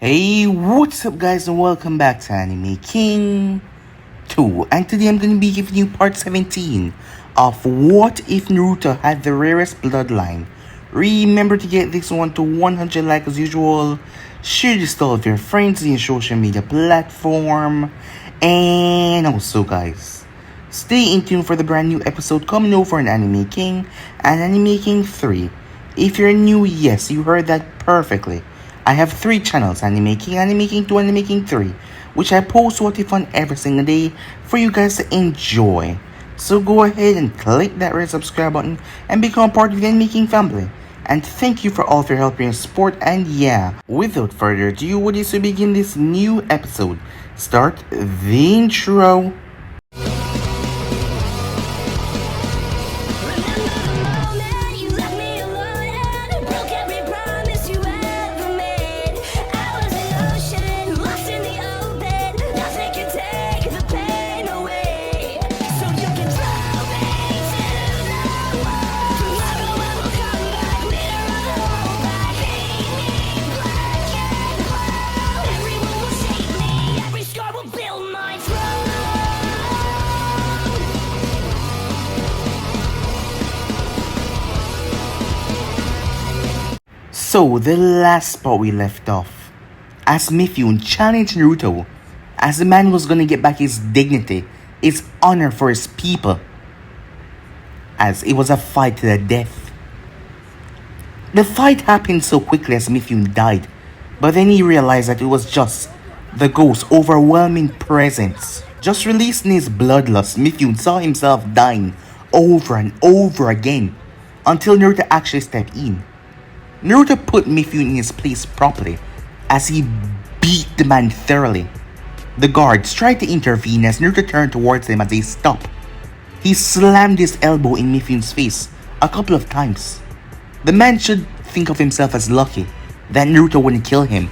Hey, what's up guys and welcome back to Anime King 2, and today I'm going to be giving you part 17 of What If Naruto Had the Rarest Bloodline. Remember to get this one to 100 likes as usual, share this to all of your friends in your social media platform, and also guys, stay in tune for the brand new episode coming over on Anime King and Anime King 3. If you're new, yes, you heard that perfectly. I have 3 channels, Anime King, Anime King 2, Anime King 3, which I post what if on every single day for you guys to enjoy. So go ahead and click that red subscribe button and become part of the Anime King family. And thank you for all of your help and support, and yeah, without further ado, what is to begin this new episode? Start the intro. So, the last spot we left off, as Mifune challenged Naruto, as the man was gonna get back his dignity, his honor for his people, as it was a fight to the death. The fight happened so quickly as Mifune died, but then he realized that it was just the ghost's overwhelming presence. Just releasing his bloodlust, Mifune saw himself dying over and over again, until Naruto actually stepped in. Naruto put Mifune in his place properly, as he beat the man thoroughly. The guards tried to intervene as Naruto turned towards them as they stopped. He slammed his elbow in Mifune's face a couple of times. The man should think of himself as lucky that Naruto wouldn't kill him.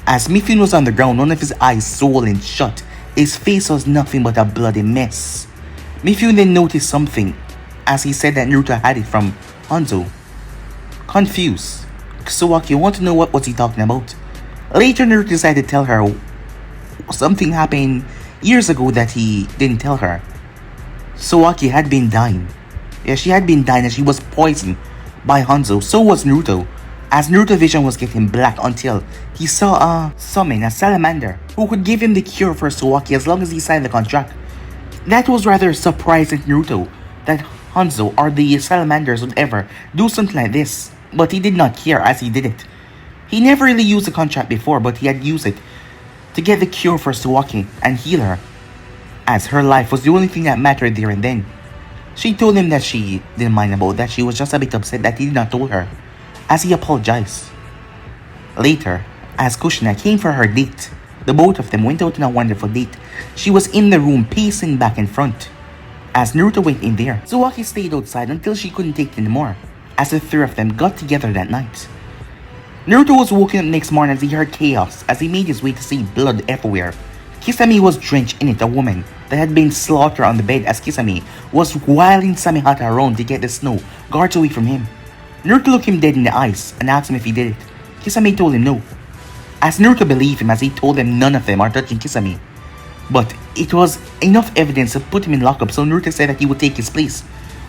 As Mifune was on the ground, one of his eyes swollen shut, his face was nothing but a bloody mess. Mifune then noticed something, as he said that Naruto had it from Hanzo. Confused, Sawaki wanted to know what was he talking about. Later, Naruto decided to tell her something happened years ago that he didn't tell her. Sawaki had been dying. Yeah, she had been dying as she was poisoned by Hanzo. So was Naruto, as Naruto's vision was getting black until he saw a salamander, who could give him the cure for Sawaki as long as he signed the contract. That was rather surprising to Naruto, that Hanzo or the salamanders would ever do something like this. But he did not care as he did it. He never really used the contract before, but he had used it to get the cure for Sawaki and heal her, as her life was the only thing that mattered there and then. She told him that she didn't mind about that, she was just a bit upset that he did not tell her, as he apologized. Later, as Kushina came for her date, the both of them went out on a wonderful date. She was in the room pacing back and front, as Naruto went in there. Sawaki stayed outside until she couldn't take it anymore, as the 3 of them got together that night. Naruto was woken up next morning as he heard chaos, as he made his way to see blood everywhere. Kisame was drenched in it, a woman that had been slaughtered on the bed, as Kisame was wiling Samehata around to get the snow guards away from him. Naruto looked him dead in the eyes and asked him if he did it. Kisame told him no, as Naruto believed him, as he told them none of them are touching Kisame. But it was enough evidence to put him in lockup, so Naruto said that he would take his place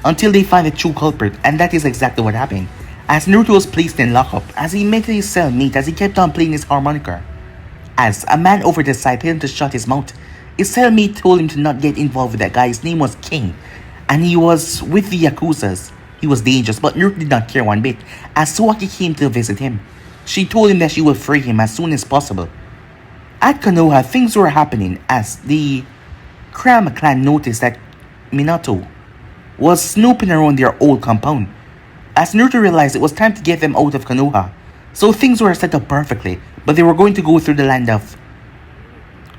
until they find the true culprit, and that is exactly what happened, as Naruto was placed in lockup, as he met his cellmate as he kept on playing his harmonica. As a man over the side told him to shut his mouth, his cellmate told him to not get involved with that guy. His name was King, and he was with the Yakuzas. He was dangerous, but Naruto did not care one bit, as Sawaki came to visit him. She told him that she would free him as soon as possible. At Konoha, things were happening as the Kurama clan noticed that Minato was snooping around their old compound, as Naruto realized it was time to get them out of Konoha. So things were set up perfectly, but they were going to go through the land of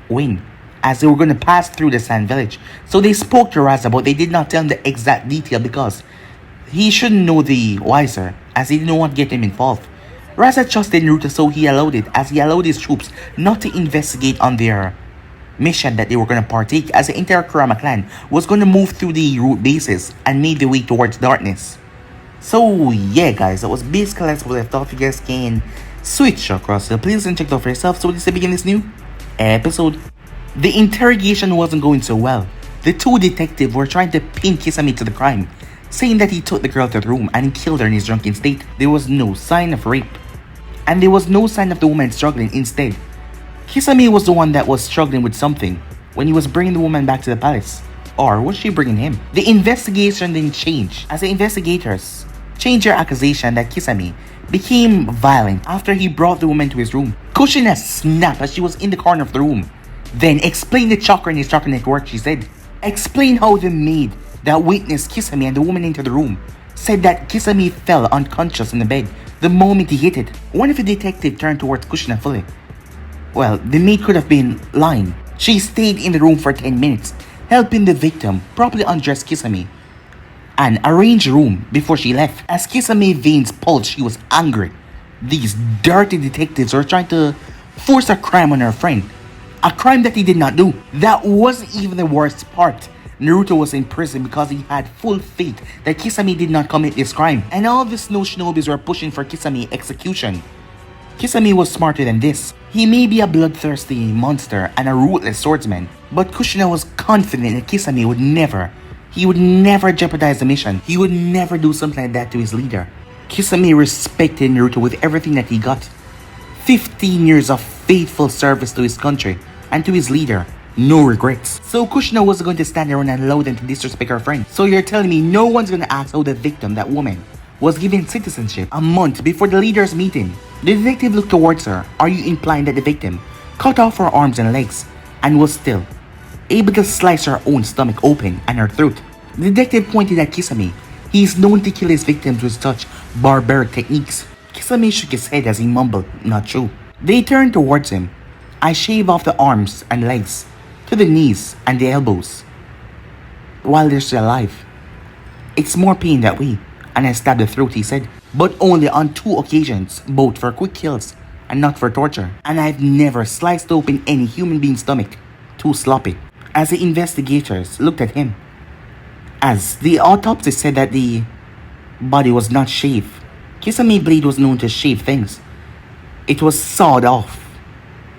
Wing, as they were going to pass through the Sand Village. So they spoke to Raza, but they did not tell him the exact detail because he shouldn't know the wiser, as he didn't want to get him involved. Raza trusted Naruto, so he allowed it, as he allowed his troops not to investigate on their mission that they were going to partake, as the entire Kurama clan was going to move through the root bases and made their way towards darkness. So yeah guys, that was basically what I thought. You guys can Switch across the playlist and check it out for yourself. So let's begin this new episode. The interrogation wasn't going so well. The two detectives were trying to pin Kisame to the crime, saying that he took the girl to the room and killed her in his drunken state. There was no sign of rape, and there was no sign of the woman struggling. Instead, Kisame was the one that was struggling with something when he was bringing the woman back to the palace. Or was she bringing him? The investigation didn't change, as the investigators changed their accusation that Kisame became violent after he brought the woman to his room. Kushina snapped as she was in the corner of the room. Then explain the chakra in his chakra network, she said. Explain how the maid that witnessed Kisame and the woman into the room said that Kisame fell unconscious in the bed the moment he hit it. One of the detectives turned towards Kushina fully. Well, the maid could have been lying. She stayed in the room for 10 minutes, helping the victim properly undress Kisame and arrange the room before she left. As Kisame veins pulsed, she was angry. These dirty detectives were trying to force a crime on her friend. A crime that he did not do. That wasn't even the worst part. Naruto was in prison because he had full faith that Kisame did not commit this crime. And all the snow shinobis were pushing for Kisame execution. Kisame was smarter than this. He may be a bloodthirsty monster and a ruthless swordsman, but Kushina was confident that Kisame would never jeopardize the mission. He would never do something like that to his leader. Kisame respected Naruto with everything that he got. 15 years of faithful service to his country and to his leader. No regrets. So Kushina was going to stand around and allow them to disrespect her friend. So you're telling me no one's going to ask how the victim, that woman, was given citizenship a month before the leaders' meeting? The detective looked towards her. Are you implying that the victim cut off her arms and legs and was still able to slice her own stomach open and her throat? The detective pointed at Kisame. He is known to kill his victims with such barbaric techniques. Kisame shook his head as he mumbled, not true. They turned towards him. I shave off the arms and legs to the knees and the elbows while they're still alive. It's more pain that way. And I stabbed the throat, he said. But only on 2 occasions, both for quick kills and not for torture. And I've never sliced open any human being's stomach. Too sloppy. As the investigators looked at him, as the autopsy said that the body was not shaved. Kisame blade was known to shave things. It was sawed off.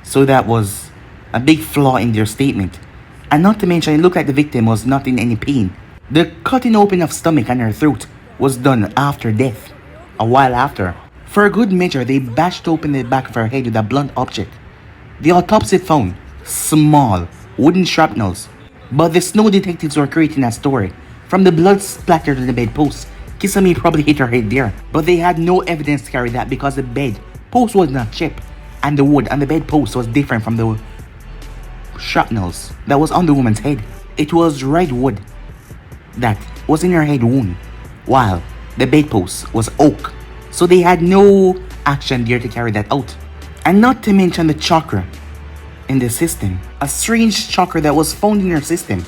So that was a big flaw in their statement. And not to mention, it looked like the victim was not in any pain. The cutting open of stomach and her throat was done after death, a while after. For a good measure, they bashed open the back of her head with a blunt object. The autopsy found small wooden shrapnels, but the snow detectives were creating a story. From the blood splattered on the bedpost, Kisame probably hit her head there, but they had no evidence to carry that because the bed post was not chipped, and the wood on the bedpost was different from the shrapnels that was on the woman's head. It was red wood that was in her head wound, while the bedpost was oak, so they had no action there to carry that out. And not to mention the chakra in the system, a strange chakra that was found in her system,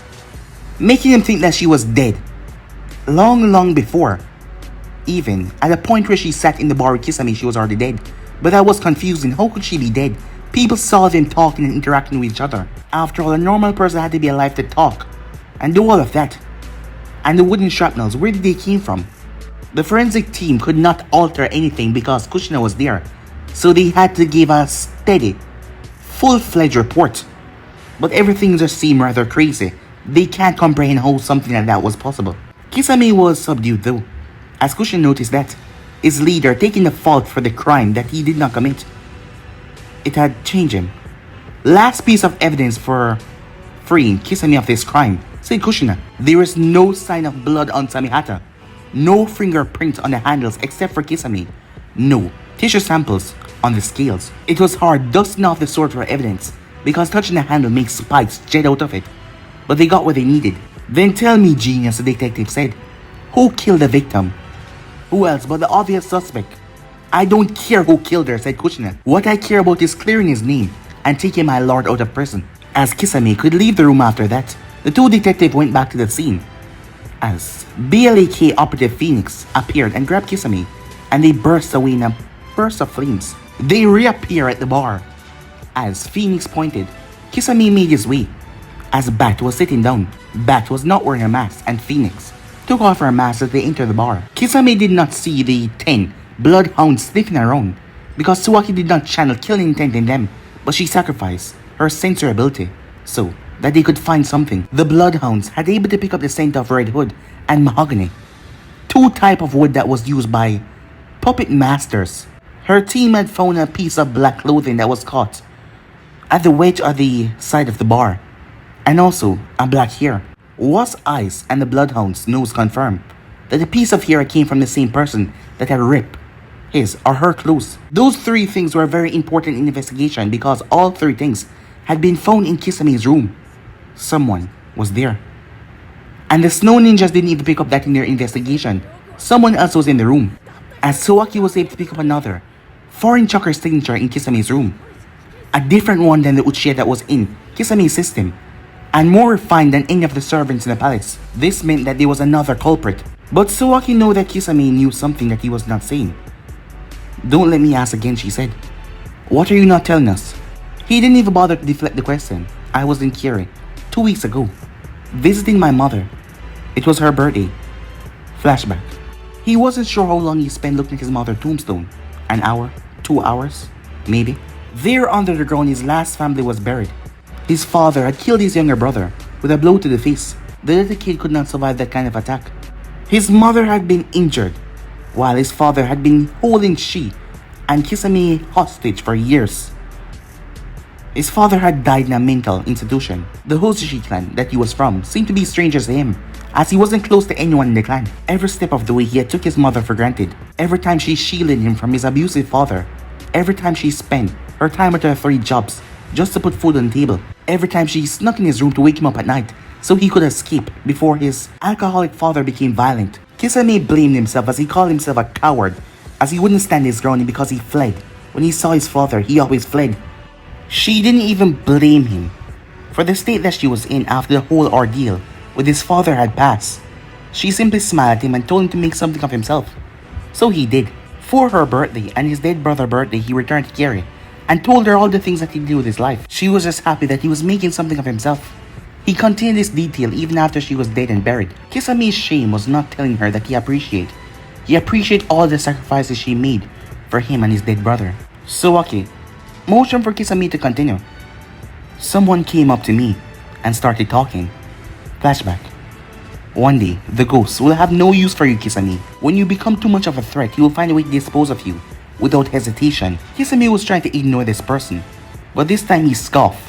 making them think that she was dead long before. Even at the point where she sat in the bar with Kisame, she was already dead. But that was confusing. How could she be dead? People saw them talking and interacting with each other. After all, a normal person had to be alive to talk and do all of that. And the wooden shrapnels, where did they came from? The forensic team could not alter anything because Kushina was there, so they had to give a steady, full-fledged report. But everything just seemed rather crazy. They can't comprehend how something like that was possible. Kisame was subdued though, as Kushina noticed that his leader taking the fault for the crime that he did not commit. It had changed him. Last piece of evidence for freeing Kisame of this crime, said Kushina. There is no sign of blood on Samihata. No fingerprints on the handles except for Kisame. No tissue samples on the scales. It was hard dusting off the sword for evidence because touching the handle makes spikes jet out of it. But they got what they needed. Then tell me, genius, the detective said. Who killed the victim? Who else but the obvious suspect? I don't care who killed her, said Kushina. What I care about is clearing his name and taking my lord out of prison. As Kisame could leave the room after that, the two detectives went back to the scene. As BLAK operative Phoenix appeared and grabbed Kisame, and they burst away in a burst of flames. They reappear at the bar. As Phoenix pointed, Kisame made his way. As Bat was sitting down, Bat was not wearing a mask, and Phoenix took off her mask as they entered the bar. Kisame did not see the 10 bloodhounds sniffing around because Tsuaki did not channel killing intent in them, but she sacrificed her sensory ability so that they could find something. The bloodhounds had able to pick up the scent of redwood and mahogany, two types of wood that was used by puppet masters. Her team had found a piece of black clothing that was caught at the wedge on the side of the bar, and also a black hair. Was Ice and the bloodhounds' nose confirmed that the piece of hair came from the same person that had ripped his or her clothes. Those three things were very important in the investigation because all three things had been found in Kisame's room. Someone was there. And the snow ninjas didn't even pick up that in their investigation. Someone else was in the room, as Tsuaki was able to pick up another foreign chakra signature in Kisame's room. A different one than the Uchiha that was in Kisame's system, and more refined than any of the servants in the palace. This meant that there was another culprit. But Tsuaki knew that Kisame knew something that he was not saying. "Don't let me ask again," she said. "What are you not telling us?" He didn't even bother to deflect the question. "I was in Kiri 2 weeks ago, visiting my mother. It was her birthday." Flashback. He wasn't sure how long he spent looking at his mother's tombstone. An hour? 2 hours? Maybe. There under the ground, his last family was buried. His father had killed his younger brother with a blow to the face. The little kid could not survive that kind of attack. His mother had been injured, while his father had been holding Shi and Kisame hostage for years. His father had died in a mental institution. The Hozushi clan that he was from seemed to be strangers to him, as he wasn't close to anyone in the clan. Every step of the way he had took his mother for granted. Every time she shielded him from his abusive father. Every time she spent her time at her 3 jobs just to put food on the table. Every time she snuck in his room to wake him up at night so he could escape before his alcoholic father became violent. Kisame blamed himself as he called himself a coward, as he wouldn't stand his ground because he fled. When he saw his father, he always fled. She didn't even blame him for the state that she was in after the whole ordeal with his father had passed. She simply smiled at him and told him to make something of himself. So he did. For her birthday and his dead brother's birthday, he returned to Kiri and told her all the things that he did with his life. She was just happy that he was making something of himself. He continued this detail even after she was dead and buried. Kisame's shame was not telling her that he appreciated all the sacrifices she made for him and his dead brother. Tsuaki motioned for Kisame to continue. Someone came up to me and started talking. Flashback. One day, the ghost will have no use for you, Kisame. When you become too much of a threat, he will find a way to dispose of you without hesitation. Kisame was trying to ignore this person, but this time he scoffed.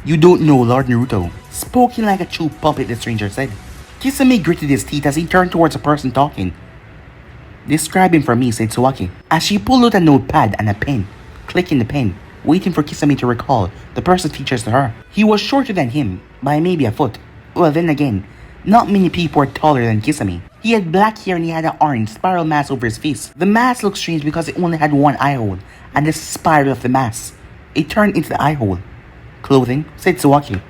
"You don't know Lord Naruto." Spoken like a true puppet, the stranger said. Kisame gritted his teeth as he turned towards the person talking. "Describe him for me," said Tsuaki, as she pulled out a notepad and a pen, clicking the pen, waiting for Kisame to recall the person's features to her. He was shorter than him, by maybe a foot. Well, then again, not many people were taller than Kisame. He had black hair and he had an orange spiral mask over his face. The mask looked strange because it only had one eye hole, and the spiral of the mask, it turned into the eye hole. "Clothing," said Tsuaki.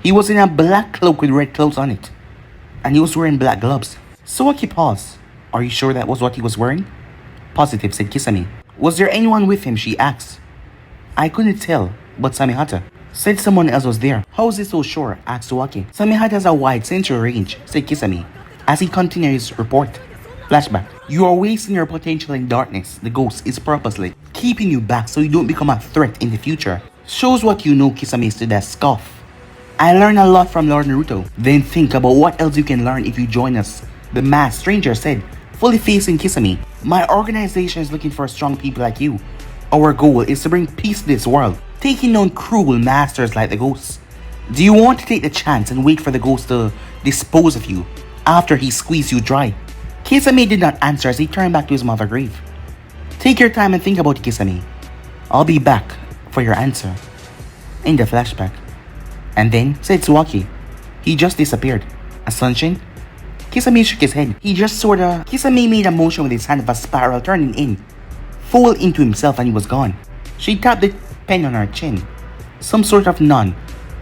He was in a black cloak with red clothes on it, and he was wearing black gloves. Tsuaki paused. "Are you sure that was what he was wearing?" "Positive," said Kisame. "Was there anyone with him?" she asked. "I couldn't tell, but Samehata said someone else was there." "How is it so sure?" asked Tsuaki. "Samehata has a wide sensory range," said Kisame, as he continued his report. Flashback. "You are wasting your potential in darkness. The ghost is purposely keeping you back so you don't become a threat in the future." "Shows what you know," Kisame stood there, scoff. "I learned a lot from Lord Naruto." "Then think about what else you can learn if you join us," the masked stranger said, fully facing Kisame. "My organization is looking for strong people like you. Our goal is to bring peace to this world, taking down cruel masters like the ghosts. Do you want to take the chance and wait for the ghost to dispose of you after he squeezed you dry?" Kisame did not answer as he turned back to his mother's grave. "Take your time and think about it, Kisame. I'll be back for your answer." In the flashback. "And then," said Tsuaki, "he just disappeared." "A sunshine?" Kisame shook his head. Kisame made a motion with his hand of a spiral turning in, full into himself, and he was gone. She tapped the pen on her chin. "Some sort of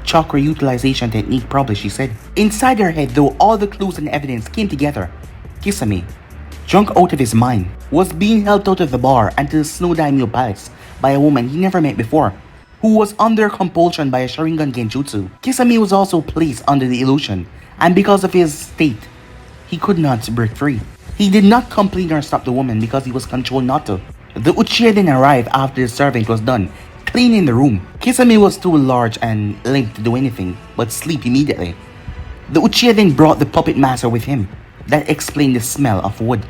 chakra utilization technique, probably," she said. Inside her head, though, all the clues and evidence came together. Kisame, drunk out of his mind, was being held out of the bar and to the Snow Daimyo Palace by a woman he never met before, who was under compulsion by a Sharingan Genjutsu. Kisame was also placed under the illusion, and because of his state, he could not break free. He did not complain or stop the woman because he was controlled not to. The Uchiha then arrived after the servant was done cleaning the room. Kisame was too large and limp to do anything but sleep immediately. The Uchiha then brought the puppet master with him. That explained the smell of wood.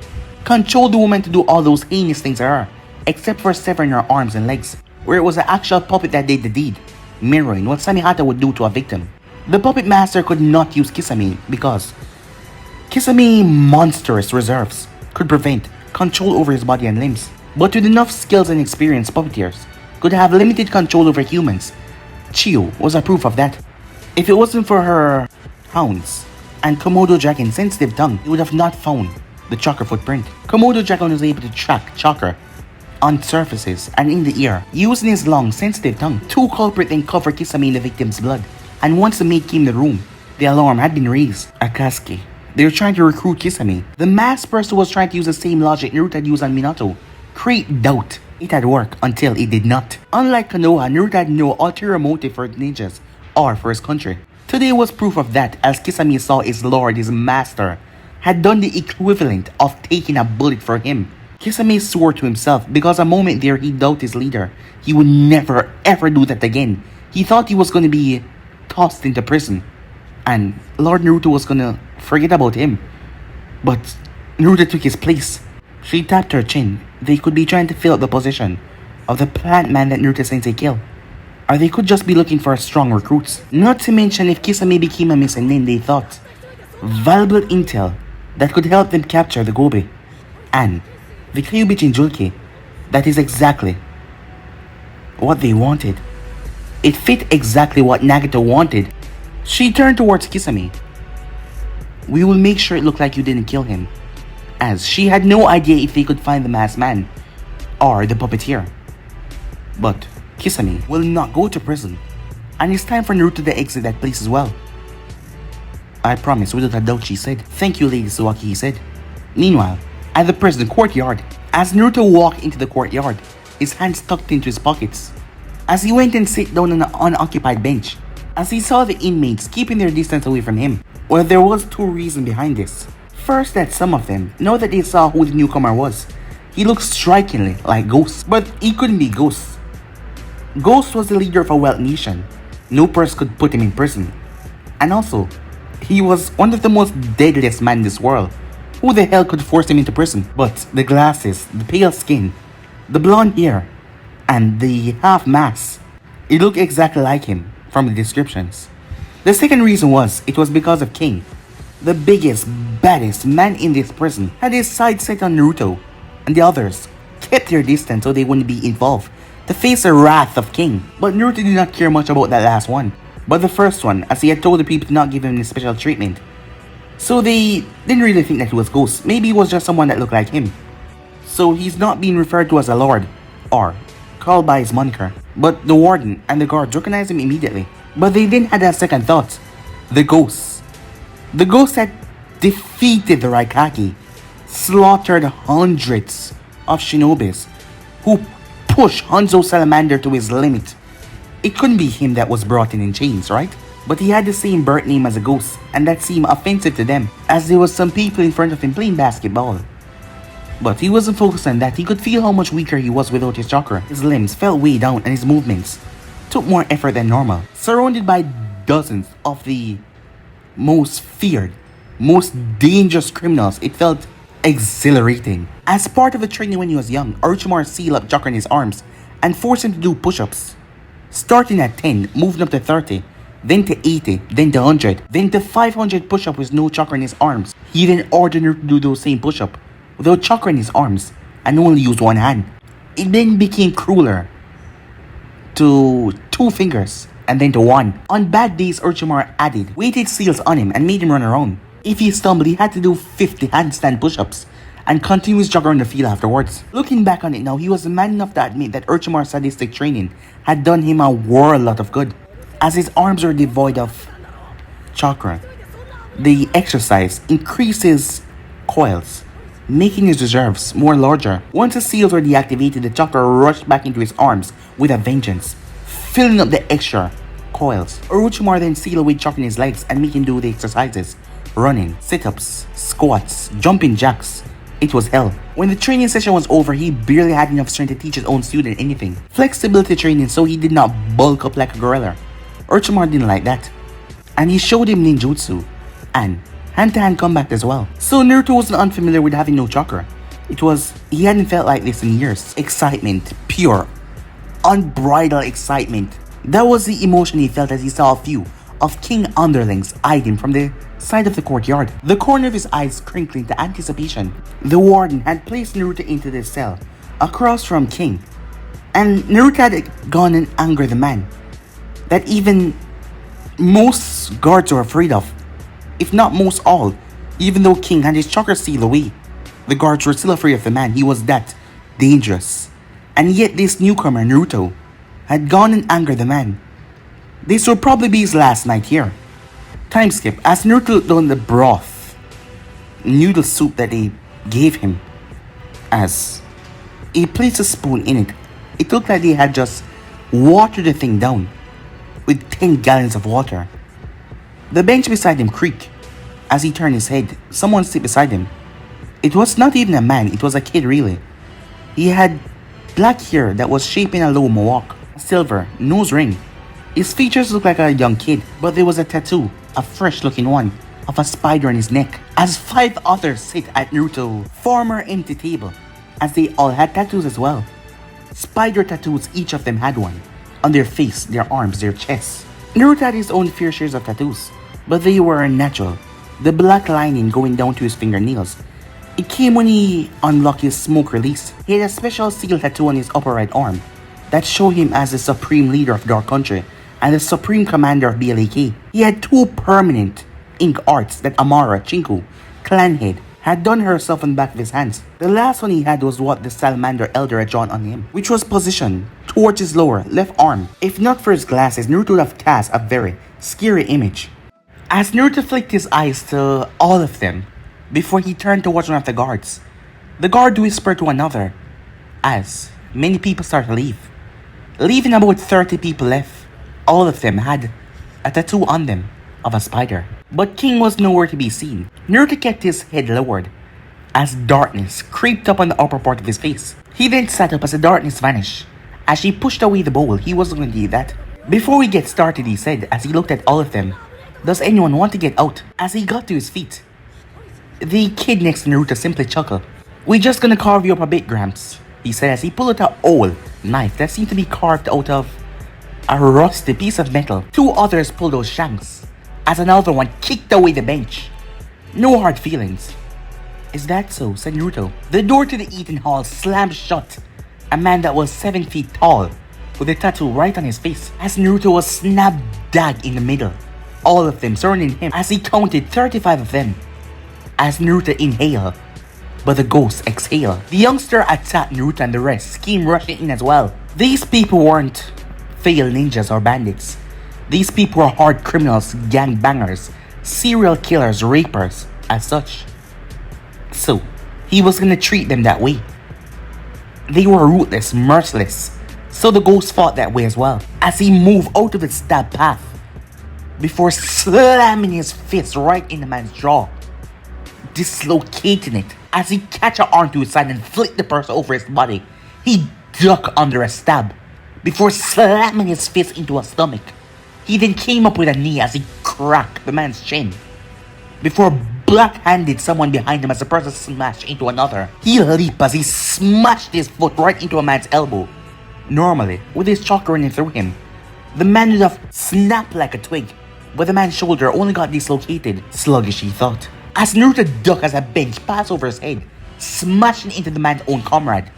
Controlled the woman to do all those heinous things to her, except for severing her arms and legs, where it was the actual puppet that did the deed, mirroring what Samihata would do to a victim. The puppet master could not use Kisame because Kisame's monstrous reserves could prevent control over his body and limbs, but with enough skills and experience, puppeteers could have limited control over humans. Chiyo was a proof of that. If it wasn't for her hounds and Komodo Dragon's sensitive tongue, he would have not found the chakra footprint. Komodo Dragon was able to track chakra on surfaces and in the ear, using his long, sensitive tongue. Two culprits then covered Kisame in the victim's blood, and once the maid came in the room, the alarm had been raised. Akatsuki. They were trying to recruit Kisame. The masked person was trying to use the same logic Naruto had used on Minato. Create doubt. It had worked until it did not. Unlike Konoha, Naruto had no ulterior motive for ninjas or for his country. Today was proof of that, as Kisame saw his lord, his master, had done the equivalent of taking a bullet for him. Kisame swore to himself because a moment there he doubted his leader. He would never ever do that again. He thought he was going to be tossed into prison and Lord Naruto was going to forget about him. But Naruto took his place. She tapped her chin. They could be trying to fill up the position of the plant man that Naruto sensei killed. Or they could just be looking for strong recruits. Not to mention if Kisame became a missing, then they thought valuable intel that could help them capture the Gobe and the Kyuubi Jinjulki. That is exactly what they wanted. It fit exactly what Nagato wanted. She turned towards Kisame. We will make sure it looked like you didn't kill him, as she had no idea if they could find the masked man or the puppeteer. But Kisame will not go to prison, and it's time for Naruto to exit that place as well. I promise, without a doubt, she said. Thank you, Lady Sawaki, he said. Meanwhile, at the prison courtyard, as Naruto walked into the courtyard, his hands tucked into his pockets, as he went and sat down on an unoccupied bench, as he saw the inmates keeping their distance away from him. Well, there was two reasons behind this. First, that some of them, now that they saw who the newcomer was, he looked strikingly like Ghost, but he couldn't be Ghost. Ghost was the leader of a wild nation. No person could put him in prison. And also, he was one of the most deadliest men in this world. Who the hell could force him into prison? But the glasses, the pale skin, the blonde hair, and the half mask, it looked exactly like him from the descriptions. The second reason was, it was because of King. The biggest, baddest man in this prison had his sights set on Naruto, and the others kept their distance so they wouldn't be involved to face the wrath of King. But Naruto did not care much about that last one, but the first one, as he had told the people to not give him any special treatment. So they didn't really think that he was Ghost. Maybe he was just someone that looked like him. So he's not being referred to as a lord or called by his moniker. But the warden and the guards recognized him immediately. But they didn't have that second thought. The Ghost. The Ghost had defeated the Raikage, slaughtered hundreds of shinobis who pushed Hanzo Salamander to his limit. It couldn't be him that was brought in chains, right? But he had the same birth name as a Ghost, and that seemed offensive to them, as there was some people in front of him playing basketball. But he wasn't focused on that. He could feel how much weaker he was without his chakra. His limbs felt way down and his movements took more effort than normal. Surrounded by dozens of the most feared, most dangerous criminals, it felt exhilarating. As part of the training when he was young, Orochimaru sealed up chakra in his arms and forced him to do push-ups. Starting at 10, moving up to 30, then to 80, then to 100, then to 500 push-up with no chakra in his arms. He then ordered her to do those same push-up without chakra in his arms and only use one hand. It then became crueler to 2 fingers and then to 1. On bad days, Orochimaru added weighted seals on him and made him run around. If he stumbled, he had to do 50 handstand push-ups and continue his jog around the field afterwards. Looking back on it now, he was man enough to admit that Orochimaru's sadistic training had done him a world lot of good, as his arms were devoid of chakra. The exercise increases coils, making his reserves more larger. Once the seals were deactivated, the chakra rushed back into his arms with a vengeance, filling up the extra coils. Orochimaru then sealed away chakra in his legs and made him do the exercises: running, sit-ups, squats, jumping jacks, It was hell. When the training session was over, he barely had enough strength to teach his own student anything. Flexibility training, so he did not bulk up like a gorilla. Orochimaru didn't like that. And he showed him ninjutsu and hand-to-hand combat as well. So Naruto wasn't unfamiliar with having no chakra. He hadn't felt like this in years. Excitement, pure, unbridled excitement. That was the emotion he felt as he saw a few of King underlings eyed him from the side of the courtyard. The corner of his eyes crinkling to anticipation. The warden had placed Naruto into the cell across from King. And Naruto had gone and angered the man that even most guards were afraid of. If not most all. Even though King had his chakra sealed away, the guards were still afraid of the man. He was that dangerous. And yet this newcomer, Naruto, had gone and angered the man. This would probably be his last night here. Time skip. As Naruto looked on the broth, noodle soup that they gave him, as he placed a spoon in it, it looked like they had just watered the thing down with 10 gallons of water. The bench beside him creaked. As he turned his head, someone stood beside him. It was not even a man, it was a kid really. He had black hair that was shaped in a low mohawk, a silver nose ring. His features looked like a young kid, but there was a tattoo, a fresh looking one, of a spider on his neck. As 5 others sit at Naruto's former empty table, as they all had tattoos as well. Spider tattoos, each of them had one, on their face, their arms, their chests. Naruto had his own fair shares of tattoos, but they were unnatural. The black lining going down to his fingernails. It came when he unlocked his smoke release. He had a special seal tattoo on his upper right arm that showed him as the supreme leader of Dark Country and the supreme commander of BLAK. He had 2 permanent ink arts that Amara, Chinku, Clanhead, had done herself on the back of his hands. The last one he had was what the Salamander Elder had drawn on him, which was positioned towards his lower left arm. If not for his glasses, Naruto would have cast a very scary image. As Naruto flicked his eyes to all of them, before he turned towards one of the guards, the guard whispered to another, as many people started to leave. Leaving about 30 people left. All of them had a tattoo on them of a spider. But King was nowhere to be seen. Naruto kept his head lowered as darkness creeped up on the upper part of his face. He then sat up as the darkness vanished. As she pushed away the bowl, he wasn't going to do that. Before we get started, he said as he looked at all of them, does anyone want to get out? As he got to his feet, the kid next to Naruto simply chuckled. We're just gonna carve you up a bit, Gramps, he said as he pulled out an old knife that seemed to be carved out of a rusty piece of metal. 2 others pulled those shanks, as another one kicked away the bench. No hard feelings. Is that so? Said Naruto. The door to the eating hall slammed shut. A man that was 7 feet tall, with a tattoo right on his face, as Naruto was snap dab in the middle. All of them surrounding him as he counted 35 of them. As Naruto inhaled, but the ghosts exhaled. The youngster attacked Naruto and the rest came rushing in as well. These people weren't failed ninjas or bandits. These people were hard criminals, gangbangers, serial killers, rapers, as such. So, he was gonna treat them that way. They were ruthless, merciless. So the ghost fought that way as well, as he moved out of the stab path, before slamming his fist right in the man's jaw, dislocating it. As he catch an arm to his side and flick the person over his body, he ducked under a stab, before slamming his fist into a stomach. He then came up with a knee as he cracked the man's chin, before black-handed someone behind him as the person smashed into another. He leaped as he smashed his foot right into a man's elbow. Normally, with his chakra running through him, the man would have snapped like a twig, but the man's shoulder only got dislocated. Sluggish, he thought. As Naruto ducked as a bench passed over his head, smashing into the man's own comrade.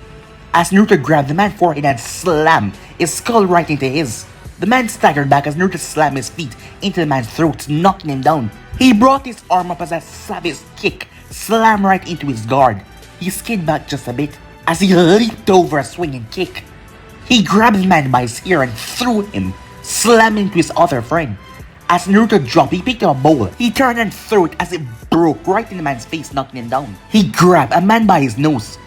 As Naruto grabbed the man's forehead and slammed his skull right into his. The man staggered back as Naruto slammed his feet into the man's throat, knocking him down. He brought his arm up as a savage kick slammed right into his guard. He skidded back just a bit as he leaped over a swinging kick. He grabbed the man by his hair and threw him, slamming into his other friend. As Naruto dropped, he picked up a bowl. He turned and threw it as it broke right in the man's face, knocking him down. He grabbed a man by his nose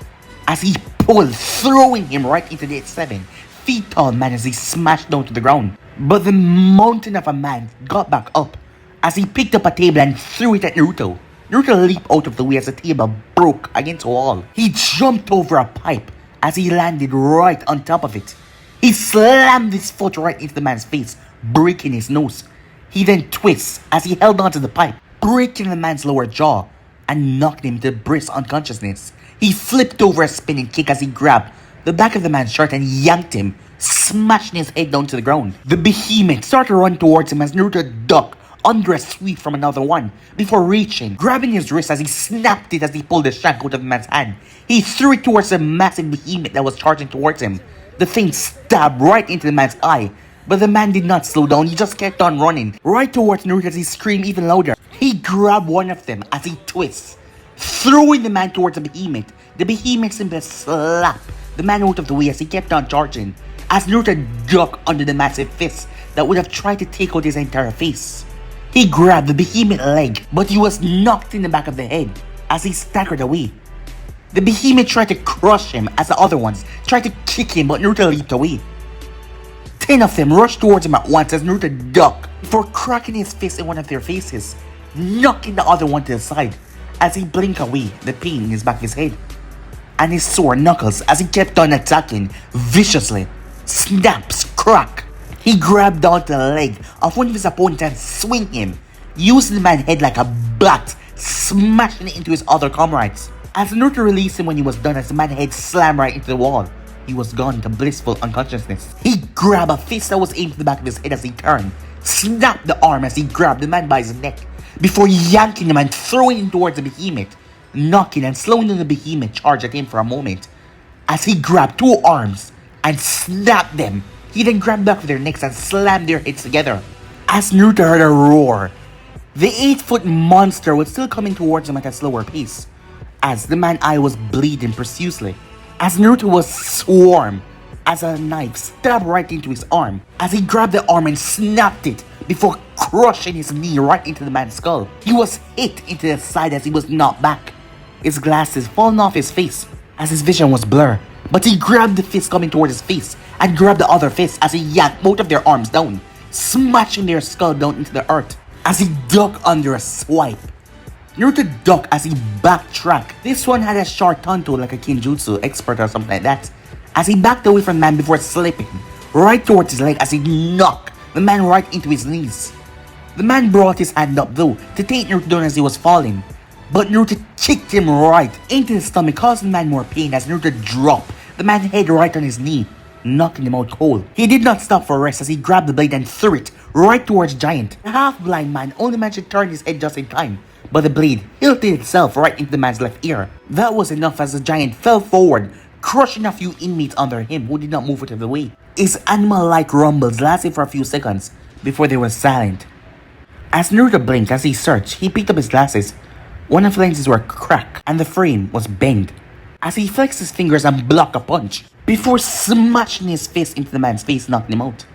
as he pulled, throwing him right into the 7 feet tall man as he smashed down to the ground. But the mountain of a man got back up as he picked up a table and threw it at Naruto. Naruto leaped out of the way as the table broke against a wall. He jumped over a pipe as he landed right on top of it. He slammed his foot right into the man's face, breaking his nose. He then twists as he held onto the pipe, breaking the man's lower jaw and knocked him to brisk unconsciousness. He flipped over a spinning kick as he grabbed the back of the man's shirt and yanked him, smashing his head down to the ground. The behemoth started to run towards him as Naruto ducked under a sweep from another one before reaching, grabbing his wrist as he snapped it as he pulled the shank out of the man's hand. He threw it towards the massive behemoth that was charging towards him. The thing stabbed right into the man's eye, but the man did not slow down. He just kept on running right towards Naruto as he screamed even louder. He grabbed one of them as he twists, throwing the man towards the behemoth. The behemoth simply slapped the man out of the way as he kept on charging, as Naruto ducked under the massive fist that would have tried to take out his entire face. He grabbed the behemoth's leg, but he was knocked in the back of the head as he staggered away. The behemoth tried to crush him as the other ones tried to kick him, but Naruto leaped away. 10 of them rushed towards him at once as Naruto ducked before cracking his fist in one of their faces, knocking the other one to the side as he blinked away the pain in his back of his head and his sore knuckles as he kept on attacking viciously. Snaps, crack. He grabbed onto the leg of one of his opponents and swung him, using the man's head like a bat, smashing it into his other comrades. As Naruto released him when he was done, as the man's head slammed right into the wall, he was gone to blissful unconsciousness. He grabbed a fist that was aimed to the back of his head as he turned, snapped the arm as he grabbed the man by his neck, before yanking him and throwing him towards the behemoth, knocking and slowing down the behemoth charge at him for a moment. As he grabbed two arms and snapped them, he then grabbed back of their necks and slammed their heads together. As Naruto heard a roar, the 8-foot monster was still coming towards him at a slower pace, as the man's eye was bleeding profusely. As Naruto was swarmed, as a knife stabbed right into his arm, as he grabbed the arm and snapped it before crushing his knee right into the man's skull. He was hit into the side as he was knocked back, his glasses falling off his face as his vision was blurred. But he grabbed the fist coming towards his face and grabbed the other fist as he yanked both of their arms down, smashing their skull down into the earth as he ducked under a swipe. Naruto ducked as he backtracked. This one had a short tanto like a kinjutsu expert or something like that, as he backed away from the man before slipping right towards his leg as he knocked the man right into his knees. The man brought his hand up though to take Naruto down as he was falling, but Naruto kicked him right into the stomach, causing the man more pain as Naruto dropped the man's head right on his knee, knocking him out cold. He did not stop for rest as he grabbed the blade and threw it right towards Giant. The half-blind man only managed to turn his head just in time, but the blade hilted itself right into the man's left ear. That was enough as the Giant fell forward, crushing a few inmates under him who did not move out of the way. His animal-like rumbles lasted for a few seconds before they were silent. As Naruto blinked as he searched, he picked up his glasses. One of the lenses were cracked and the frame was bent. As he flexed his fingers and blocked a punch before smashing his fist into the man's face, knocking him out.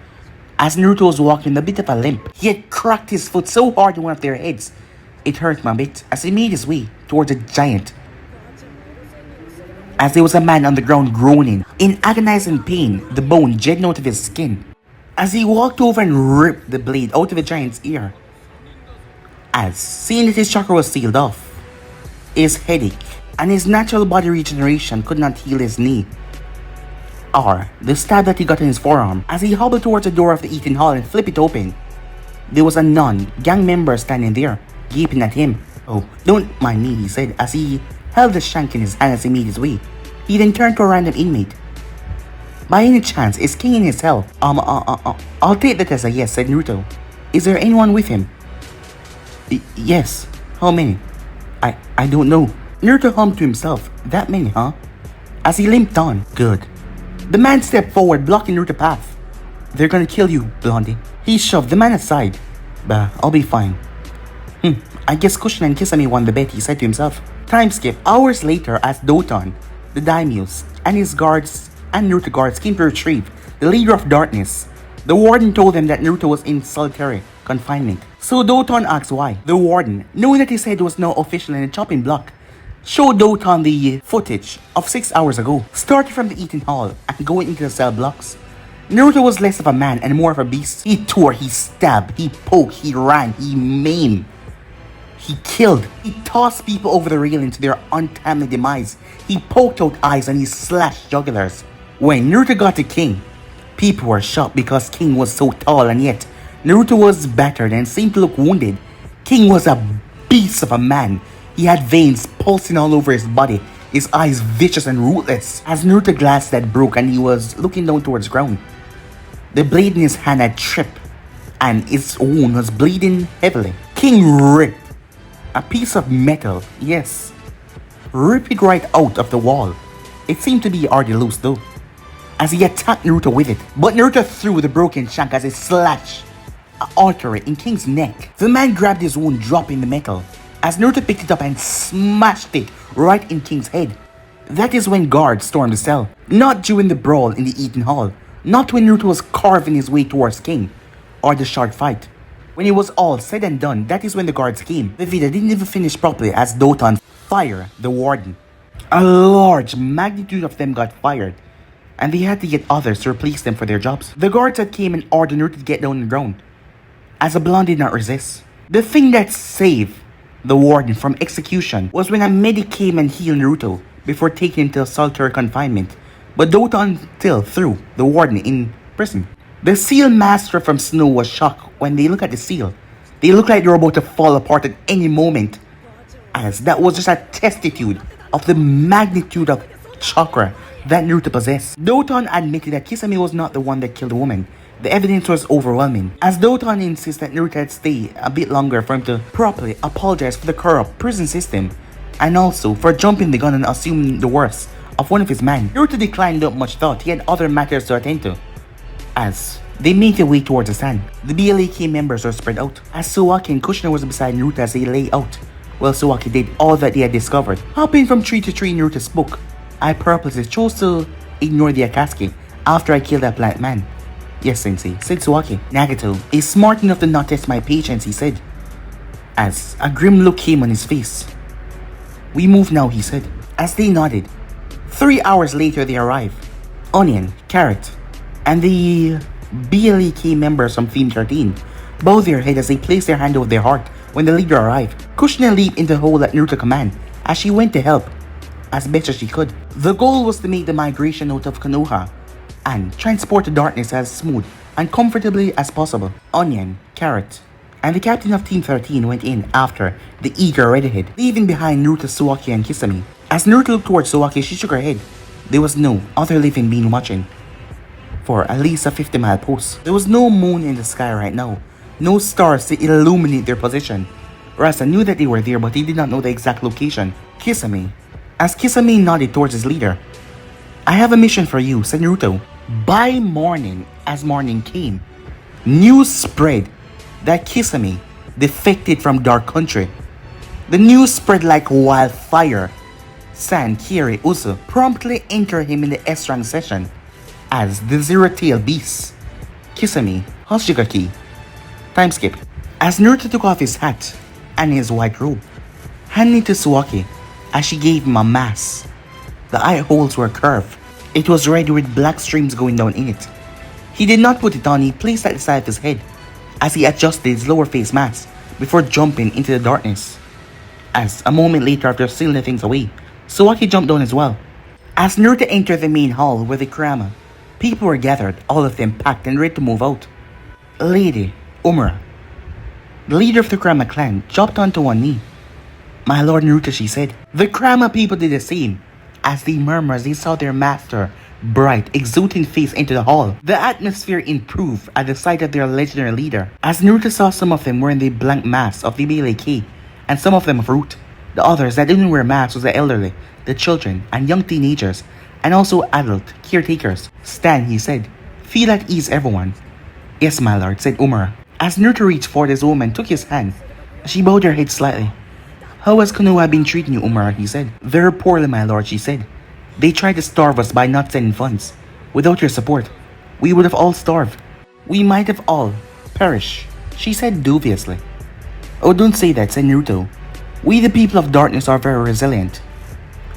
As Naruto was walking with a bit of a limp, he had cracked his foot so hard in one of their heads, it hurt him a bit as he made his way towards the Giant. As there was a man on the ground groaning in agonizing pain, the bone jetting out of his skin. As he walked over and ripped the blade out of the Giant's ear. As seeing that his chakra was sealed off, his headache and his natural body regeneration could not heal his knee, or the stab that he got in his forearm. As he hobbled towards the door of the eating hall and flipped it open, there was a non-gang member standing there, gaping at him. "Oh, don't mind me," he said as he held the shank in his hand as he made his way. He then turned to a random inmate. "By any chance, is King in his cell?" I'll take that as a yes," said Naruto. "Is there anyone with him?" Yes. How many?" I don't know." Naruto hummed to himself. "That many, huh?" As he limped on. "Good." The man stepped forward, blocking Naruto's path. "They're gonna kill you, Blondie." He shoved the man aside. "Bah, I'll be fine." I guess Kushin and Kisame won the bet," he said to himself. Time skip. Hours later, as Doton, the daimyos, and his guards and Naruto guards came to retrieve the leader of darkness, the warden told them that Naruto was in solitary confinement. So Doton asked why. The warden, knowing that his head was now officially in a chopping block, showed Doton the footage of 6 hours ago, starting from the eating hall and going into the cell blocks. Naruto was less of a man and more of a beast. He tore, he stabbed, he poked, he ran, he maimed. He killed. He tossed people over the railing to their untimely demise. He poked out eyes and he slashed jugulars. When Naruto got to King, people were shocked because King was so tall, and yet Naruto was battered and seemed to look wounded. King was a beast of a man. He had veins pulsing all over his body, his eyes vicious and ruthless. As Naruto glanced that broke and he was looking down towards the ground, the blade in his hand had tripped and his wound was bleeding heavily. King ripped a piece of metal, yes, ripped it right out of the wall. It seemed to be already loose though, as he attacked Naruto with it. But Naruto threw the broken shank as he slashed an artery in King's neck. The man grabbed his wound, dropping the metal, as Naruto picked it up and smashed it right in King's head. That is when guards stormed the cell. Not during the brawl in the Eaton Hall. Not when Naruto was carving his way towards King, or the short fight. When it was all said and done, that is when the guards came. The video didn't even finish properly as Doton fired the warden. A large magnitude of them got fired, and they had to get others to replace them for their jobs. The guards had came and ordered Naruto to get down on the ground, as the blonde did not resist. The thing that saved the warden from execution was when a medic came and healed Naruto before taking him to solitary confinement, but Doton still threw the warden in prison. The seal master from Snow was shocked when they looked at the seal. They looked like they were about to fall apart at any moment, as that was just a testitude of the magnitude of chakra that Naruto possessed. Doton admitted that Kisame was not the one that killed the woman. The evidence was overwhelming, as Doton insists that Naruto had stayed a bit longer for him to properly apologize for the corrupt prison system, and also for jumping the gun and assuming the worst of one of his men. Naruto declined without much thought. He had other matters to attend to. As they made their way towards the sand, the BLAK members were spread out, as Sawaki and Kushner was beside Naruto as they lay out, while Sawaki did all that they had discovered. Hopping from tree to tree, Naruto spoke. I purposely chose to ignore the Akatsuki after I killed that plant man. Yes, Sensei, said Sawaki. Nagato is smart enough to not test my patience, he said, as a grim look came on his face. We move now, he said, as they nodded. 3 hours later they arrived. Onion, Carrot, and the BLAK members from Team 13 bowed their head as they placed their hand over their heart when the leader arrived. Kushina leaped into the hole at Naruto's command as she went to help as best as she could. The goal was to make the migration out of Konoha and transport the darkness as smooth and comfortably as possible. Onion, Carrot, and the captain of Team 13 went in after the eager redhead, leaving behind Naruto, Sawaki, and Kisame. As Naruto looked towards Sawaki, she shook her head. There was no other living being watching for at least a 50-mile post. There was no moon in the sky right now, no stars to illuminate their position. Rasa knew that they were there, but he did not know the exact location. Kisame. As Kisame nodded towards his leader, I have a mission for you, said Naruto. By morning, as morning came, news spread that Kisame defected from Dark Country. The news spread like wildfire. San, Kiri, Uso promptly entered him in the S-rank session as the Zero-Tail Beast. Kisame, Hoshigaki. Time skip. As Naruto took off his hat and his white robe, handing it to Sawaki as she gave him a mask. The eye holes were curved. It was red with black streams going down in it. He did not put it on, he placed it at the side of his head as he adjusted his lower face mask before jumping into the darkness. As a moment later, after sealing the things away, Sawaki jumped down as well. As Naruto entered the main hall where the Kurama, people were gathered, all of them packed and ready to move out. Lady Umura, the leader of the Kurama clan, jumped onto one knee. My lord Naruto, she said. The Kurama people did the same as they murmured as they saw their master, bright, exulting face enter the hall. The atmosphere improved at the sight of their legendary leader, as Naruto saw some of them wearing the blank masks of the BLAK, and some of them of Root. The others that didn't wear masks was the elderly, the children, and young teenagers, and also adult caretakers. Stand, he said. Feel at ease, everyone. Yes, my lord, said Umura. As Naruto reached forward, his woman took his hand. She bowed her head slightly. How has Konoha been treating you, Umura? He said. Very poorly, my lord, she said. They tried to starve us by not sending funds. Without your support, we would have all starved. We might have all perished, she said dubiously. Oh, don't say that, said Naruto. We the people of darkness are very resilient.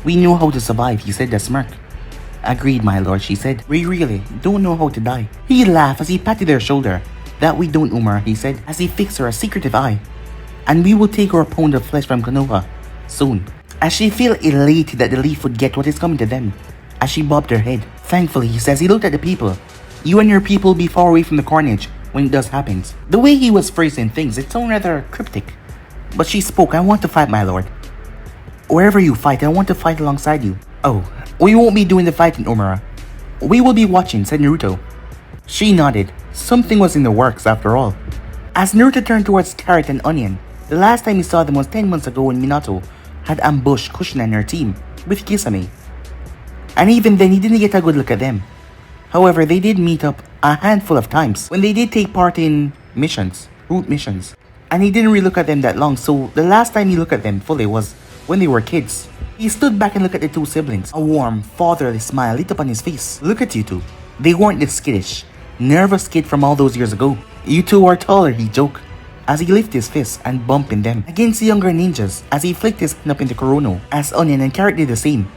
We know how to survive, he said with a smirk. Agreed, my lord, she said. We really don't know how to die. He laughed as he patted her shoulder. That we don't, Umura, he said, as he fixed her a secretive eye. and we will take our pound of flesh from Konoha soon. As she felt elated that the leaf would get what is coming to them, as she bobbed her head. Thankfully, he says, he looked at the people. You and your people will be far away from the carnage when it does happen. The way he was phrasing things, it sounded rather cryptic. But she spoke, I want to fight, my lord. Wherever you fight, I want to fight alongside you. Oh, we won't be doing the fighting, Omura. We will be watching, said Naruto. She nodded. Something was in the works after all. As Naruto turned towards Carrot and Onion, the last time he saw them was 10 months ago when Minato had ambushed Kushina and her team with Kisame. And even then he didn't get a good look at them. However, they did meet up a handful of times when they did take part in missions, route missions. And he didn't really look at them that long, so the last time he looked at them fully was when they were kids. He stood back and looked at the two siblings. A warm, fatherly smile lit up on his face. Look at you two. They weren't the skittish, nervous kid from all those years ago. You two are taller, he joked, as he lifted his fists and bumping them against the younger ninjas as he flicked his hand up into Kurono, as Onion and Carrot did the same.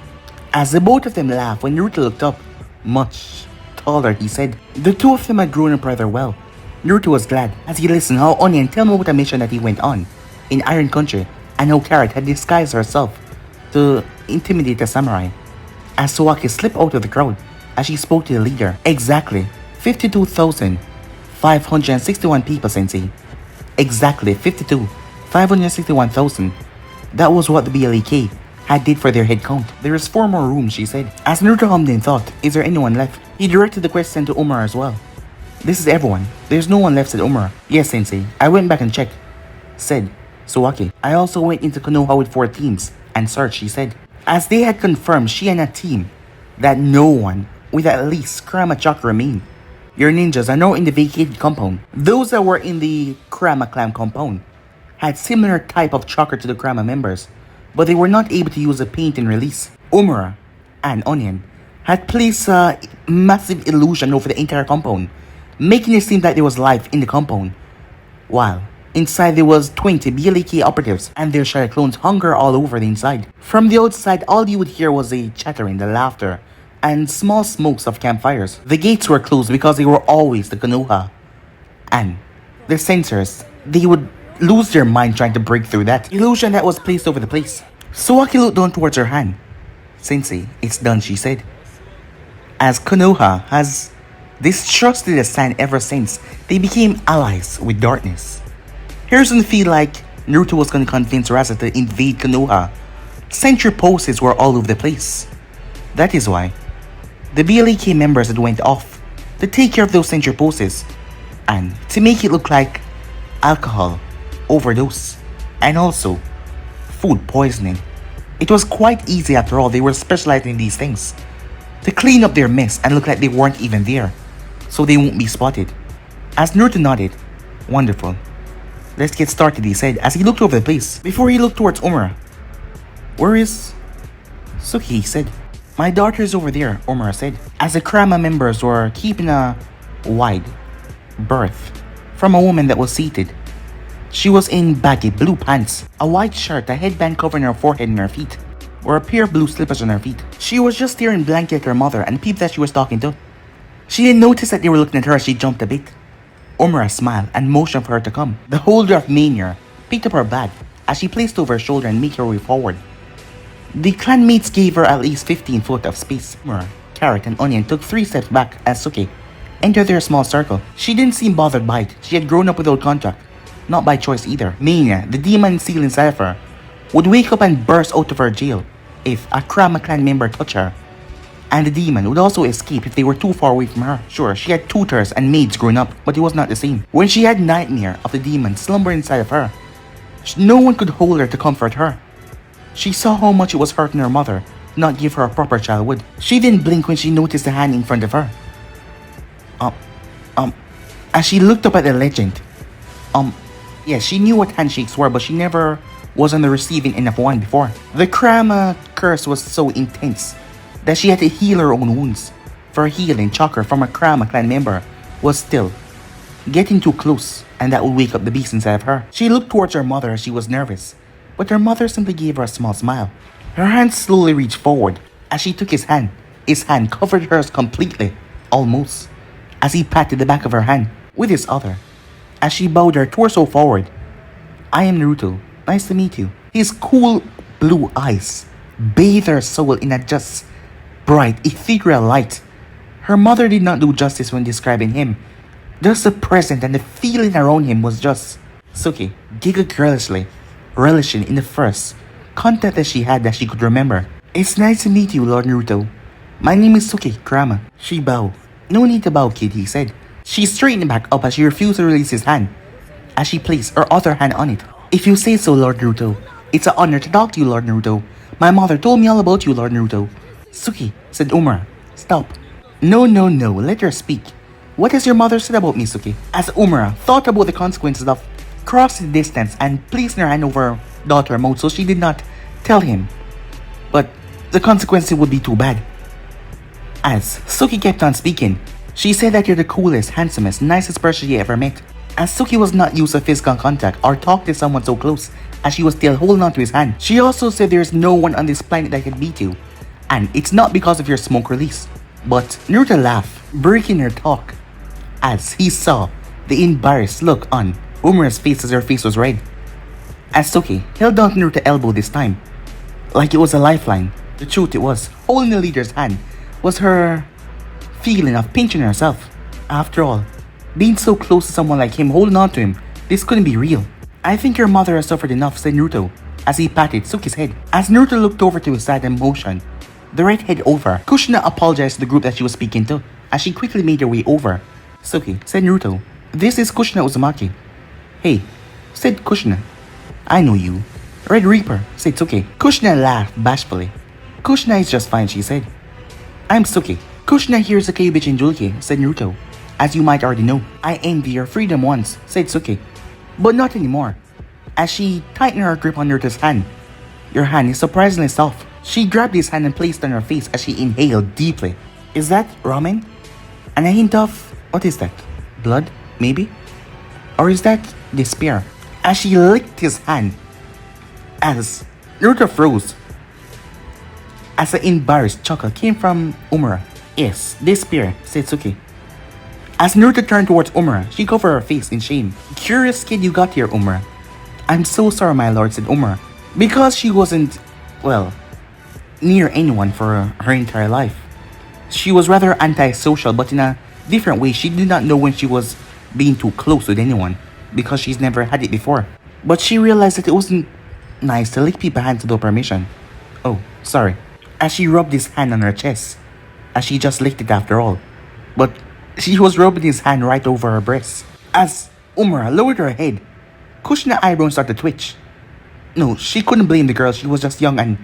As the both of them laughed when Naruto looked up, much taller, he said. The two of them had grown up rather well. Naruto was glad as he listened how Onion tell him about a mission that he went on in Iron Country and how Carrot had disguised herself to intimidate a samurai. As Sawaki slipped out of the crowd as she spoke to the leader. Exactly 52,561 people, Sensei. Exactly 561,000. That was what the BLEK had did for their head count. There is 4 more rooms, she said. As Naruto hummed in thought, is there anyone left? He directed the question to Omura as well. This is everyone. There's no one left, said Omura. Yes, Sensei. I went back and checked, said Sawaki. I also went into Konoha with 4 teams and searched, she said. As they had confirmed, she and a team, that no one with at least Kurama chakra remained. Your ninjas are now in the vacated compound. Those that were in the Kurama clan compound had similar type of chakra to the Kurama members, but they were not able to use the paint and release. Omura and Onion had placed a massive illusion over the entire compound, making it seem that there was life in the compound, while inside there was 20 BLK operatives and their shadow clones hunger all over the inside. From the outside, all you would hear was the chattering, the laughter, and small smokes of campfires. The gates were closed because they were always the Konoha, and the censors, they would lose their mind trying to break through that illusion that was placed over the place. Sawaki looked down towards her hand. Sensei, it's done, she said. As Konoha has distrusted the sand ever since they became allies with darkness. Here's when it feel like Naruto was going to convince Rarest to invade Konoha. Sentry posts were all over the place. That is why the BLEK members had went off to take care of those sentry posts and to make it look like alcohol overdose and also food poisoning. It was quite easy after all, they were specialized in these things, to clean up their mess and look like they weren't even there, so they won't be spotted. As Naruto nodded, wonderful. Let's get started, he said as he looked over the place. Before he looked towards Omura. Where is Suki, he said. My daughter's over there, Omura said, as the Kurama members were keeping a wide berth from a woman that was seated. She was in baggy blue pants, a white shirt, a headband covering her forehead and her feet, or a pair of blue slippers on her feet. She was just staring blankly at her mother and peeped that she was talking to. She didn't notice that they were looking at her as she jumped a bit. Omura smiled and motioned for her to come. The holder of Mania picked up her bag as she placed it over her shoulder and made her way forward. The clanmates gave her at least 15 foot of space. Omura, Carrot, and Onion took 3 steps back as Suki entered their small circle. She didn't seem bothered by it. She had grown up without contact, not by choice either. Mania, the demon sealed inside of her, would wake up and burst out of her jail if a Kurama clan member touched her. And the demon would also escape if they were too far away from her. Sure, she had tutors and maids growing up, but it was not the same. When she had nightmare of the demon slumbering inside of her, no one could hold her to comfort her. She saw how much it was hurting her mother to not give her a proper childhood. She didn't blink when she noticed the hand in front of her. As she looked up at the legend, yes, she knew what handshakes were, but she never was on the receiving end of one before. The Kurama curse was so intense that she had to heal her own wounds. For healing, chakra from a Kurama clan member was still getting too close, and that would wake up the beast inside of her. She looked towards her mother as she was nervous, but her mother simply gave her a small smile. Her hand slowly reached forward as she took his hand. His hand covered hers completely, almost, as he patted the back of her hand with his other. As she bowed her torso forward I am Naruto. Nice to meet you. His cool blue eyes bathed her soul in a just bright, ethereal light. Her mother did not do justice when describing him. Just the presence and the feeling around him was just... Suki giggled girlishly, relishing in the first contact that she had that she could remember. It's nice to meet you, Lord Naruto. My name is Suki Kurama. She bowed. No need to bow, kid, he said. She straightened back up as she refused to release his hand, as she placed her other hand on it. If you say so, Lord Naruto. It's an honor to talk to you, Lord Naruto. My mother told me all about you, Lord Naruto. Suki, said Umura. Stop. No, let her speak. What has your mother said about me, Suki? As Umura thought about the consequences of crossing the distance and placing her hand over her daughter's mouth, so she did not tell him. But the consequences would be too bad. As Suki kept on speaking, she said that you're the coolest, handsomest, nicest person she ever met. As Suki was not used to physical contact or talk to someone so close, as she was still holding on to his hand, she also said there's no one on this planet that can beat you. And it's not because of your smoke release. But Naruto laughed, breaking her talk, as he saw the embarrassed look on Umura's face as her face was red. As Suki held on to Naruto's elbow this time, like it was a lifeline. The truth it was, holding the leader's hand was her feeling of pinching herself. After all, being so close to someone like him, holding on to him, this couldn't be real. I think your mother has suffered enough, said Naruto, as he patted Suki's head. As Naruto looked over to his side and motioned the right head over, Kushina apologized to the group that she was speaking to, as she quickly made her way over. Suki, said Naruto, this is Kushina Uzumaki. Hey, said Kushina. I know you. Red Reaper, said Suki. Kushina laughed bashfully. Kushina is just fine, she said. I'm Suki. Kushina here is a Kyuubi Jinjulki, said Naruto. As you might already know, I envy your freedom once, said Suki. But not anymore. As she tightened her grip on Naruto's hand. Your hand is surprisingly soft. She grabbed his hand and placed it on her face as she inhaled deeply. Is that ramen? And a hint of... what is that? Blood, maybe? Or is that despair? As she licked his hand. As Naruto froze. As an embarrassed chuckle came from Umura. Yes, despair, said Suki. As Naruto turned towards Umura, she covered her face in shame. Curious kid you got here, Umura. I'm so sorry, my lord, said Umura. Because she wasn't, well, near anyone for her entire life. She was rather antisocial, but in a different way. She did not know when she was being too close with anyone, because she's never had it before. But she realized that it wasn't nice to lick people's hands without permission. Oh, sorry. As she rubbed his hand on her chest, as she just licked it after all. But she was rubbing his hand right over her breast. As Umura lowered her head, Kushina's eyebrows started to twitch. No, she couldn't blame the girl. She was just young and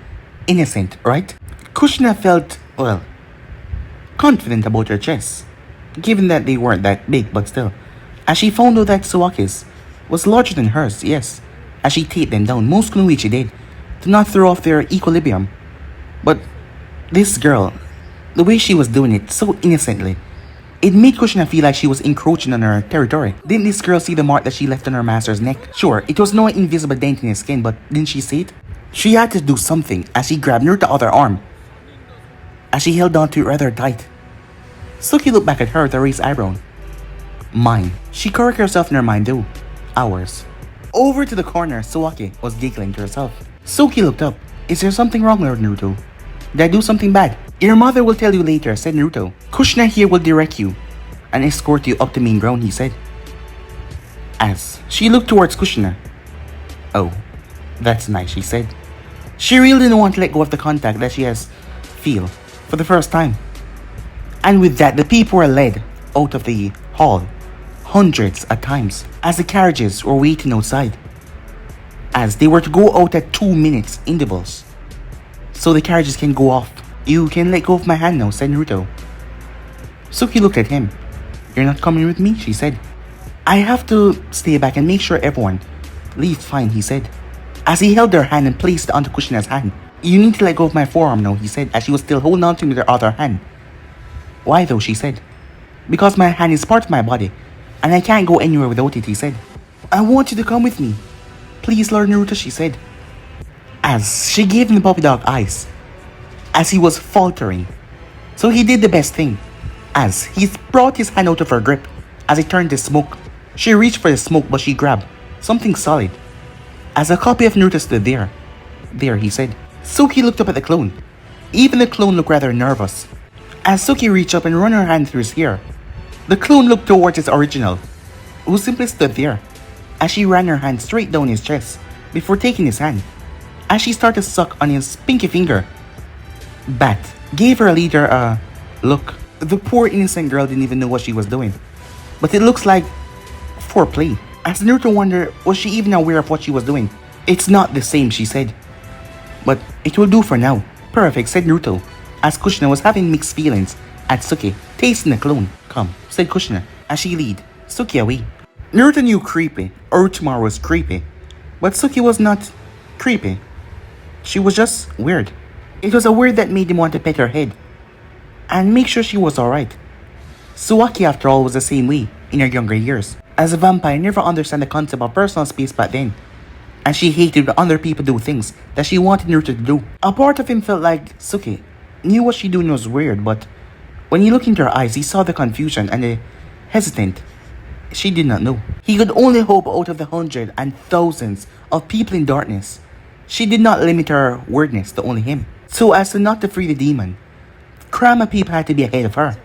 innocent, right? Kushina felt, well, confident about her chest, given that they weren't that big, but still. As she found out that Sawaki's was larger than hers, yes. As she taped them down, most Kunoichi did, to not throw off their equilibrium. But this girl, the way she was doing it so innocently, it made Kushina feel like she was encroaching on her territory. Didn't this girl see the mark that she left on her master's neck? Sure, it was no invisible dent in his skin, but didn't she see it? She had to do something as she grabbed Naruto's other arm, as she held on to it rather tight. Suki looked back at her with a raised eyebrow. Mine. She corrected herself in her mind though. Ours. Over to the corner, Sawaki was giggling to herself. Suki looked up. Is there something wrong, Lord Naruto? Did I do something bad? Your mother will tell you later, said Naruto. Kushina here will direct you and escort you up the main ground, he said. As she looked towards Kushina. Oh, that's nice, she said. She really didn't want to let go of the contact that she has feel for the first time. And with that, the people were led out of the hall, hundreds at times, as the carriages were waiting outside, as they were to go out at 2 minutes intervals, so the carriages can go off. You can let go of my hand now, said Naruto. Suki looked at him. You're not coming with me, she said. I have to stay back and make sure everyone leaves fine, he said, as he held her hand and placed it onto Kushina's hand. You need to let go of my forearm now, he said, as she was still holding on to him with her other hand. Why though, she said. Because my hand is part of my body, and I can't go anywhere without it, he said. I want you to come with me. Please, Lord Naruto, she said, as she gave him the puppy dog eyes, as he was faltering. So he did the best thing, as he brought his hand out of her grip, as he turned to smoke. She reached for the smoke, but she grabbed something solid, as a copy of Naruto stood there. There, he said. Suki looked up at the clone. Even the clone looked rather nervous. As Suki reached up and ran her hand through his hair, the clone looked towards its original, who simply stood there, as she ran her hand straight down his chest before taking his hand. As she started to suck on his pinky finger, Bat gave her leader a look. The poor innocent girl didn't even know what she was doing, but it looks like foreplay. As Naruto wondered, was she even aware of what she was doing? It's not the same, she said. But it will do for now. Perfect, said Naruto, as Kushina was having mixed feelings at Suki tasting the clone. Come, said Kushina, as she lead Suki away. Naruto knew creepy, Orochimaru was creepy, but Suki was not creepy. She was just weird. It was a word that made him want to pet her head and make sure she was alright. Suwaki, after all, was the same way in her younger years. As a vampire, never understood the concept of personal space back then, and she hated when other people do things that she wanted Naruto to do. A part of him felt like Suki knew what she doing was weird, but when he looked into her eyes, he saw the confusion and the hesitant. She did not know. He could only hope out of the hundreds and thousands of people in darkness. She did not limit her weirdness to only him, so as to not to free the demon. Krama people had to be ahead of her,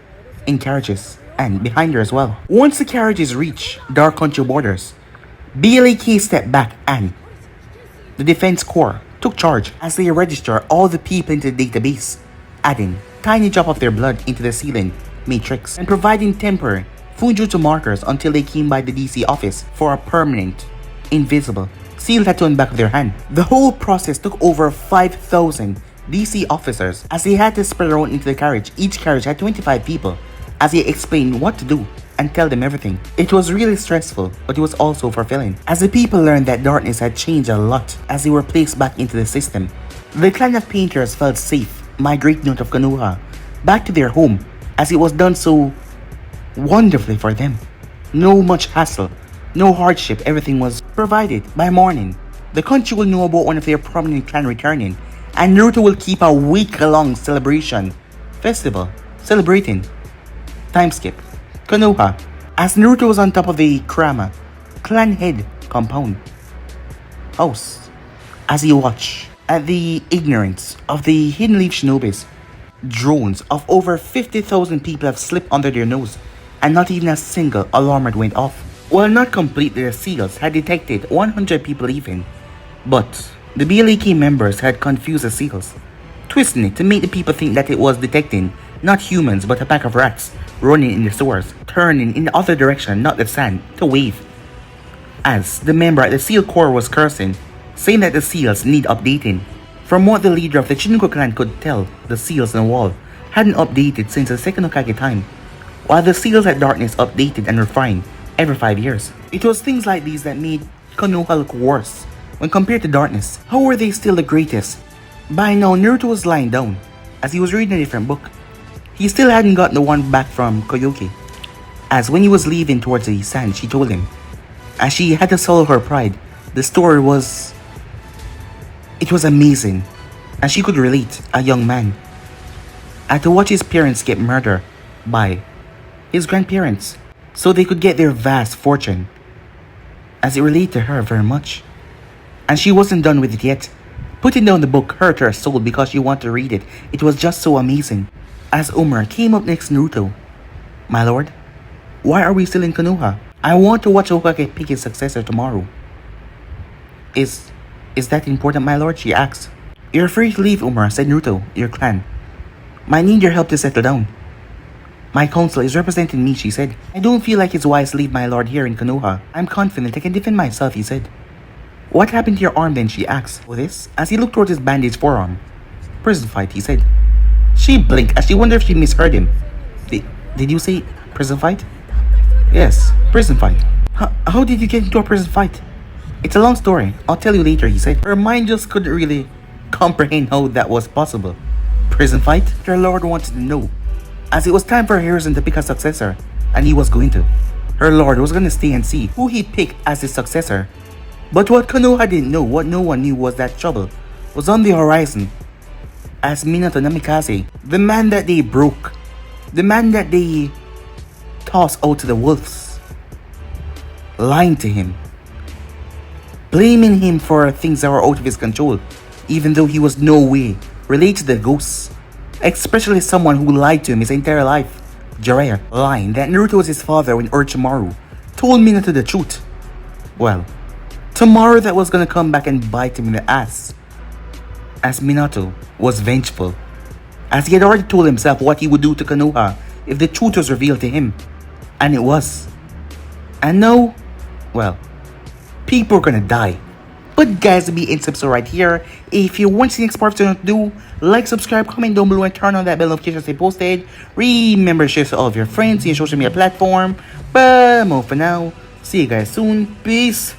in carriages, and behind her as well. Once the carriages reached Dark Country borders, BLAK stepped back and the Defense Corps took charge as they registered all the people into the database, adding tiny drop of their blood into the sealing matrix and providing temporary Fujitsu markers until they came by the DC office for a permanent, invisible seal tattoo on the back of their hand. The whole process took over 5,000 DC officers as they had to spread around into the carriage. Each carriage had 25 people as he explained what to do and tell them everything. It was really stressful, but it was also fulfilling, as the people learned that darkness had changed a lot as they were placed back into the system. The clan of painters felt safe, migrating out of Konoha back to their home, as it was done so wonderfully for them. No much hassle, no hardship, everything was provided. By morning, the country will know about one of their prominent clan returning, and Naruto will keep a week-long festival, celebrating time skip Konoha, as Naruto was on top of the Krama clan head compound house, as he watched at the ignorance of the hidden leaf shinobis. Drones of over 50,000 people have slipped under their nose, and not even a single alarm went off. While not complete, their seals had detected 100 people leaving, but the BLAK members had confused the seals, twisting it to make the people think that it was detecting not humans but a pack of rats running in the sewers, turning in the other direction, not the sand, to wave. As the member at the seal corps was cursing, saying that the seals need updating. From what the leader of the Shinko clan could tell, the seals on the wall hadn't updated since the second Hokage time, while the seals at darkness updated and refined every 5 years. It was things like these that made Konoha look worse when compared to darkness. How were they still the greatest? By now, Naruto was lying down as he was reading a different book. He still hadn't gotten the one back from Koyuki, as when he was leaving towards the sand, she told him, as she had to swallow her pride, the story was... it was amazing, and she could relate. A young man had to watch his parents get murdered by his grandparents so they could get their vast fortune, as it related to her very much. And she wasn't done with it yet. Putting down the book hurt her soul because she wanted to read it. It was just so amazing. As Umar came up next to Naruto, "My lord, why are we still in Konoha? I want to watch Hokage pick his successor tomorrow." Is that important, my lord?" she asked. "You're free to leave, Umar," said Naruto, "your clan. I need your help to settle down." "My council is representing me," she said. "I don't feel like it's wise to leave my lord here in Konoha. I'm confident I can defend myself," he said. "What happened to your arm then?" she asked. "For this?" as he looked towards his bandaged forearm. "Prison fight," he said. She blinked as she wondered if she misheard him. Did you say prison fight?" "Yes, prison fight." How did you get into a prison fight?" "It's a long story. I'll tell you later," he said. Her mind just couldn't really comprehend how that was possible. Prison fight? Her lord wanted to know, as it was time for Harrison to pick a successor, and he was going to. Her lord was going to stay and see who he picked as his successor. But what Konoha didn't know, what no one knew, was that trouble was on the horizon, as Minato Namikaze, the man that they broke, the man that they tossed out to the wolves, lying to him, blaming him for things that were out of his control, even though he was no way related to the ghosts, especially someone who lied to him his entire life. Jiraiya lying that Naruto was his father when Orochimaru told Minato the truth. Well, tomorrow that was gonna come back and bite him in the ass, as Minato was vengeful, as he had already told himself what he would do to Konoha if the truth was revealed to him, and it was. And now, well, people are gonna die. But guys, to be in subscribe right here. If you want to see the next part to do, like, subscribe, comment down below, and turn on that bell notification to stay posted. Remember to share to all of your friends in your social media platform. But more for now. See you guys soon. Peace.